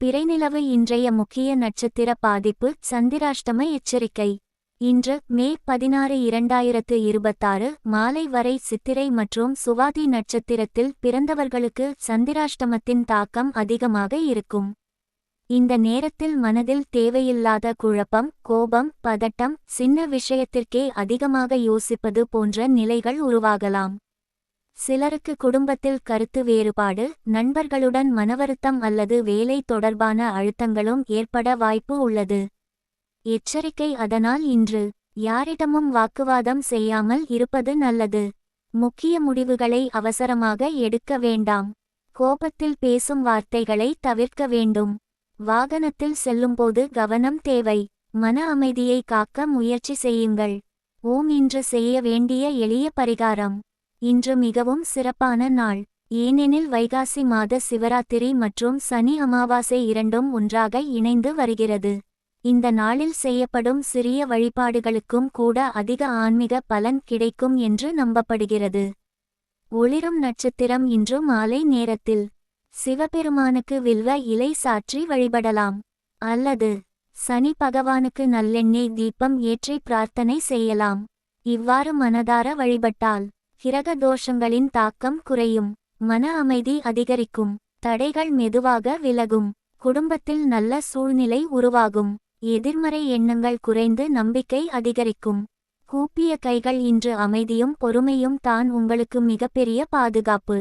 பிறைநிலவு இன்றைய முக்கிய நட்சத்திர பாதிப்பு. சந்திராஷ்டம எச்சரிக்கை. இன்று மே 16 2026 மாலை வரை சித்திரை மற்றும் சுவாதி நட்சத்திரத்தில் பிறந்தவர்களுக்கு சந்திராஷ்டமத்தின் தாக்கம் அதிகமாக இருக்கும். இந்த நேரத்தில் மனதில் தேவையில்லாத குழப்பம், கோபம், பதட்டம், சின்ன விஷயத்திற்கே அதிகமாக யோசிப்பது போன்ற நிலைகள் உருவாகலாம். சிலருக்கு குடும்பத்தில் கருத்து வேறுபாடு, நண்பர்களுடன் மனவருத்தம் அல்லது வேலை தொடர்பான அழுத்தங்களும் ஏற்பட வாய்ப்பு உள்ளது. எச்சரிக்கை. அதனால் இன்று யாரிடமும் வாக்குவாதம் செய்யாமல் இருப்பது நல்லது. முக்கிய முடிவுகளை அவசரமாக எடுக்க வேண்டாம். கோபத்தில் பேசும் வார்த்தைகளை தவிர்க்க வேண்டும். வாகனத்தில் செல்லும்போது கவனம் தேவை. மன அமைதியை காக்க முயற்சி செய்யுங்கள். இன்று செய்ய வேண்டிய எளிய பரிகாரம். இன்று மிகவும் சிறப்பான நாள். ஏனெனில் வைகாசி மாத சிவராத்திரி மற்றும் சனி அமாவாசை இரண்டும் ஒன்றாக இணைந்து வருகிறது. இந்த நாளில் செய்யப்படும் சிறிய வழிபாடுகளுக்கும் கூட அதிக ஆன்மீக பலன் கிடைக்கும் என்று நம்பப்படுகிறது. ஒளிரும் நட்சத்திரம். இன்று மாலை நேரத்தில் சிவபெருமானுக்கு வில்வ இலை சாற்றி வழிபடலாம். அல்லது சனி பகவானுக்கு நல்லெண்ணெய் தீபம் ஏற்றி பிரார்த்தனை செய்யலாம். இவ்வாறு மனதார வழிபட்டால் கிரக தோஷங்களின் தாக்கம் குறையும். மன அமைதி அதிகரிக்கும். தடைகள் மெதுவாக விலகும். குடும்பத்தில் நல்ல சூழ்நிலை உருவாகும். எதிர்மறை எண்ணங்கள் குறைந்து நம்பிக்கை அதிகரிக்கும். கூப்பிய கைகள். இன்று அமைதியும் பொறுமையும் தான் உங்களுக்கு மிகப்பெரிய பாதுகாப்பு.